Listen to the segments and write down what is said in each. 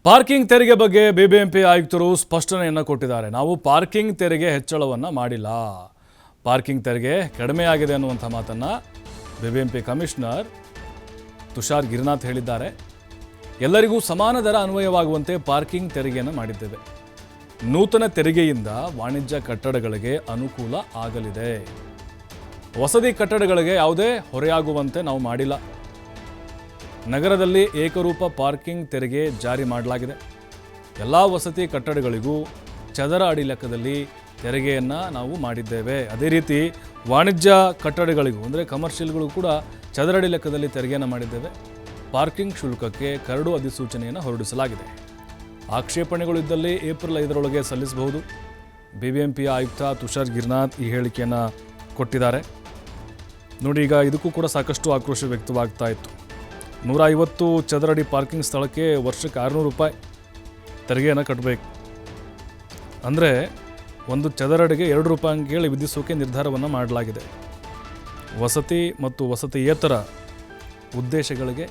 Parking ತೆರಿಗೆ ಬಗ್ಗೆ BBMP ಆಯುಕ್ತರು ಸ್ಪಷ್ಟನೆಯನ್ನು ಕೊಟ್ಟಿದ್ದಾರೆ. ನಾವು ಪಾರ್ಕಿಂಗ್ ತೆರಿಗೆ ಹೆಚ್ಚಳವನ್ನು ಮಾಡಿಲ್ಲ, ಪಾರ್ಕಿಂಗ್ ತೆರಿಗೆ ಕಡಿಮೆಯಾಗಿದೆ ಅನ್ನುವಂಥ ಮಾತನ್ನು ಬಿಬಿಎಂಪಿ ಕಮಿಷನರ್ ತುಷಾರ್ ಗಿರಿನಾಥ್ ಹೇಳಿದ್ದಾರೆ. ಎಲ್ಲರಿಗೂ ಸಮಾನ ದರ ಅನ್ವಯವಾಗುವಂತೆ ಪಾರ್ಕಿಂಗ್ ತೆರಿಗೆಯನ್ನು ಮಾಡಿದ್ದೇವೆ. ನೂತನ ತೆರಿಗೆಯಿಂದ ವಾಣಿಜ್ಯ ಕಟ್ಟಡಗಳಿಗೆ ಅನುಕೂಲ ಆಗಲಿದೆ. ವಸತಿ ಕಟ್ಟಡಗಳಿಗೆ ಯಾವುದೇ ಹೊರೆಯಾಗುವಂತೆ ನಾವು ಮಾಡಿಲ್ಲ. ನಗರದಲ್ಲಿ ಏಕರೂಪ ಪಾರ್ಕಿಂಗ್ ತೆರಿಗೆ ಜಾರಿ ಮಾಡಲಾಗಿದೆ. ಎಲ್ಲ ವಸತಿ ಕಟ್ಟಡಗಳಿಗೂ ಚದರ ಅಡಿ ಲೆಕ್ಕದಲ್ಲಿ ತೆರಿಗೆಯನ್ನು ನಾವು ಮಾಡಿದ್ದೇವೆ. ಅದೇ ರೀತಿ ವಾಣಿಜ್ಯ ಕಟ್ಟಡಗಳಿಗೂ ಅಂದರೆ ಕಮರ್ಷಿಯಲ್ಗಳಿಗೂ ಕೂಡ ಚದರ ಅಡಿ ಲೆಕ್ಕದಲ್ಲಿ ತೆರಿಗೆಯನ್ನು ಮಾಡಿದ್ದೇವೆ. ಪಾರ್ಕಿಂಗ್ ಶುಲ್ಕಕ್ಕೆ ಕರಡು ಅಧಿಸೂಚನೆಯನ್ನು ಹೊರಡಿಸಲಾಗಿದೆ. ಆಕ್ಷೇಪಣೆಗಳು ಇದ್ದಲ್ಲಿ ಏಪ್ರಿಲ್ 5ರೊಳಗೆ ಸಲ್ಲಿಸಬಹುದು. ಬಿಬಿಎಂಪಿಯ ಆಯುಕ್ತ ತುಷಾರ್ ಗಿರಿನಾಥ್ ಈ ಹೇಳಿಕೆಯನ್ನು ಕೊಟ್ಟಿದ್ದಾರೆ. ನೋಡಿ, ಈಗ ಇದಕ್ಕೂ ಕೂಡ ಸಾಕಷ್ಟು ಆಕ್ರೋಶ ವ್ಯಕ್ತವಾಗ್ತಾ ಇತ್ತು. 150 ಚದರಡಿ ಪಾರ್ಕಿಂಗ್ ಸ್ಥಳಕ್ಕೆ ವರ್ಷಕ್ಕೆ 600 ರೂಪಾಯಿ ತೆರಿಗೆಯನ್ನು ಕಟ್ಟಬೇಕು. ಅಂದರೆ ಒಂದು ಚದರಡಿಗೆ 2 ರೂಪಾಯಿ ಕೇಳಿ ವಿಧಿಸೋಕೆ ನಿರ್ಧಾರವನ್ನು ಮಾಡಲಾಗಿದೆ. ವಸತಿ ಮತ್ತು ವಸತಿಯೇತರ ಉದ್ದೇಶಗಳಿಗೆ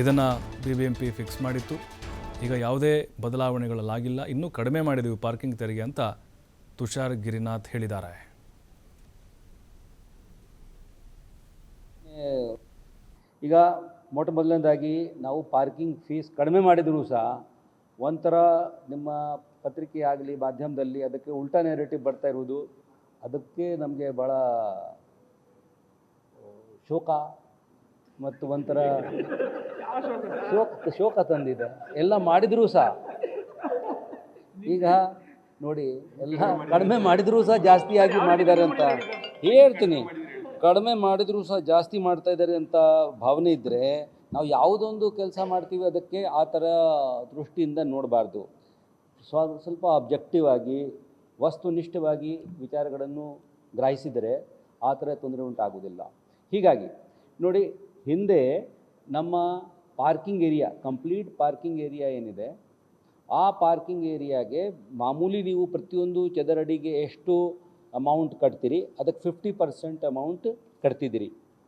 ಇದನ್ನು ಬಿಬಿಎಂಪಿ ಫಿಕ್ಸ್ ಮಾಡಿತ್ತು. ಈಗ ಯಾವುದೇ ಬದಲಾವಣೆಗಳಾಗಿಲ್ಲ, ಇನ್ನೂ ಕಡಿಮೆ ಮಾಡಿದೆವು ಪಾರ್ಕಿಂಗ್ ತೆರಿಗೆ ಅಂತ ತುಷಾರ್ ಗಿರಿನಾಥ್ ಹೇಳಿದ್ದಾರೆ. ಈಗ ಮೊಟ್ಟ ಮೊದಲನೇದಾಗಿ ನಾವು ಪಾರ್ಕಿಂಗ್ ಫೀಸ್ ಕಡಿಮೆ ಮಾಡಿದರೂ ಸಹ ಒಂಥರ ನಿಮ್ಮ ಪತ್ರಿಕೆ ಆಗಲಿ ಮಾಧ್ಯಮದಲ್ಲಿ ಅದಕ್ಕೆ ಉಲ್ಟಾ ನೆರೇಟಿವ್ ಬರ್ತಾ ಇರುವುದು, ಅದಕ್ಕೆ ನಮಗೆ ಭಾಳ ಶೋಕ ಮತ್ತು ಒಂಥರ ಶೋಕ ತಂದಿದೆ. ಎಲ್ಲ ಮಾಡಿದರೂ ಸಹ ಈಗ ನೋಡಿ, ಎಲ್ಲ ಕಡಿಮೆ ಮಾಡಿದರೂ ಸಹ ಜಾಸ್ತಿಯಾಗಿ ಮಾಡಿದ್ದಾರೆ ಅಂತ ಹೇಳ್ತೀನಿ. ಕಡಿಮೆ ಮಾಡಿದರೂ ಸಹ ಜಾಸ್ತಿ ಮಾಡ್ತಾ ಇದ್ದಾರೆ ಅಂತ ಭಾವನೆ ಇದ್ದರೆ ನಾವು ಯಾವುದೊಂದು ಕೆಲಸ ಮಾಡ್ತೀವಿ ಅದಕ್ಕೆ ಆ ಥರ ದೃಷ್ಟಿಯಿಂದ ನೋಡಬಾರ್ದು. ಸ್ವಲ್ಪ ಅಬ್ಜೆಕ್ಟಿವ್ ಆಗಿ ವಸ್ತುನಿಷ್ಠವಾಗಿ ವಿಚಾರಗಳನ್ನು ಗ್ರಹಿಸಿದರೆ ಆ ಥರ ತೊಂದರೆ ಉಂಟಾಗೋದಿಲ್ಲ. ಹೀಗಾಗಿ ನೋಡಿ, ಹಿಂದೆ ನಮ್ಮ parking area, complete parking area ಏನಿದೆ, ಆ ಪಾರ್ಕಿಂಗ್ ಏರಿಯಾಗೆ ಮಾಮೂಲಿ ನೀವು ಪ್ರತಿಯೊಂದು ಚದರಡಿಗೆ ಎಷ್ಟು ಅಮೌಂಟ್ ಕಟ್ತೀರಿ ಅದಕ್ಕೆ 50% ಅಮೌಂಟ್ ಕಟ್ತಿದ್ದೀರಿ.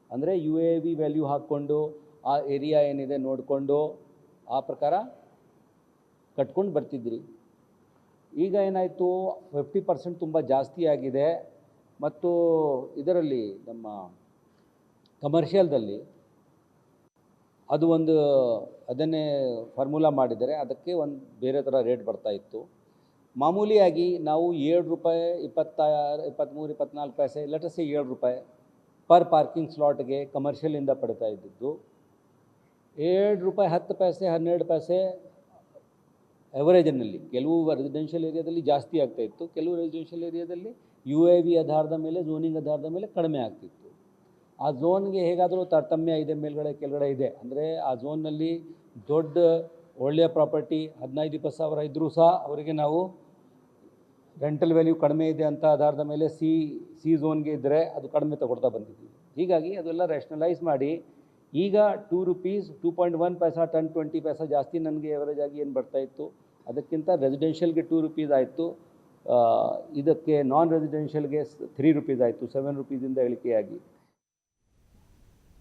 ಅಂದರೆ UAV ವ್ಯಾಲ್ಯೂ ಹಾಕ್ಕೊಂಡು ಆ ಏರಿಯಾ ಏನಿದೆ ನೋಡಿಕೊಂಡು ಆ ಪ್ರಕಾರ ಕಟ್ಕೊಂಡು ಬರ್ತಿದ್ರಿ. ಈಗ ಏನಾಯಿತು, 50% ತುಂಬ ಜಾಸ್ತಿ ಆಗಿದೆ. ಮತ್ತು ಇದರಲ್ಲಿ ನಮ್ಮ ಕಮರ್ಷಿಯಲ್ದಲ್ಲಿ ಅದು ಅದನ್ನೇ ಫಾರ್ಮುಲಾ ಮಾಡಿದರೆ ಅದಕ್ಕೆ ಒಂದು ಬೇರೆ ಥರ ರೇಟ್ ಬರ್ತಾಯಿತ್ತು. ಮಾಮೂಲಿಯಾಗಿ ನಾವು 7 ರೂಪಾಯಿ 26, 23, 24 ಪೈಸೆ, ಲೆಟರ್ಸೆ 7 ರೂಪಾಯಿ ಪರ್ ಪಾರ್ಕಿಂಗ್ ಸ್ಲಾಟ್ಗೆ ಕಮರ್ಷಿಯಲಿಂದ ಪಡ್ತಾ ಇದ್ದಿದ್ದು 7 ರೂಪಾಯಿ 10 ಪೈಸೆ 12 ಪೈಸೆ ಎವರೇಜಿನಲ್ಲಿ. ಕೆಲವು ರೆಸಿಡೆನ್ಷಿಯಲ್ ಏರಿಯಾದಲ್ಲಿ ಜಾಸ್ತಿ ಆಗ್ತಾಯಿತ್ತು, ಕೆಲವು ರೆಸಿಡೆನ್ಷಿಯಲ್ ಏರಿಯಾದಲ್ಲಿ UAV ಆಧಾರದ ಮೇಲೆ, ಝೋನಿಂಗ್ ಆಧಾರದ ಮೇಲೆ ಕಡಿಮೆ ಆಗ್ತಿತ್ತು. ಆ ಝೋನ್ಗೆ ಹೇಗಾದರೂ ತಾರತಮ್ಯ ಇದೆ, ಮೇಲ್ಗಡೆ ಕೆಳಗಡೆ ಇದೆ. ಅಂದರೆ ಆ ಝೋನ್ನಲ್ಲಿ ದೊಡ್ಡ ಒಳ್ಳೆಯ ಪ್ರಾಪರ್ಟಿ 15-20 ಸಾವಿರ ಇದ್ದರೂ ಸಹ ಅವರಿಗೆ ನಾವು ರೆಂಟಲ್ ವ್ಯಾಲ್ಯೂ ಕಡಿಮೆ ಇದೆ ಅಂತ ಆಧಾರದ ಮೇಲೆ ಸಿ ಝೋನ್ಗೆ ಇದ್ದರೆ ಅದು ಕಡಿಮೆ ತಗೊಳ್ತಾ ಬಂದಿದ್ದೀವಿ. ಹೀಗಾಗಿ ಅದೆಲ್ಲ ರ್ಯಾಷನಲೈಸ್ ಮಾಡಿ ಈಗ 2 ರೂಪೀಸ್ 2.1 ಪೈಸಾ ಟನ್ 20 ಪೈಸಾ ಜಾಸ್ತಿ ನನಗೆ ಎವರೇಜ್ ಆಗಿ ಏನು ಬರ್ತಾಯಿತ್ತು ಅದಕ್ಕಿಂತ ರೆಸಿಡೆನ್ಷಿಯಲ್ಗೆ 2 ರೂಪೀಸ್ ಆಯಿತು, ಇದಕ್ಕೆ ನಾನ್ ರೆಸಿಡೆನ್ಷಿಯಲ್ಗೆ 3 ರೂಪೀಸ್ ಆಯಿತು, 7 ರೂಪೀಸಿಂದ ಇಳಿಕೆಯಾಗಿ.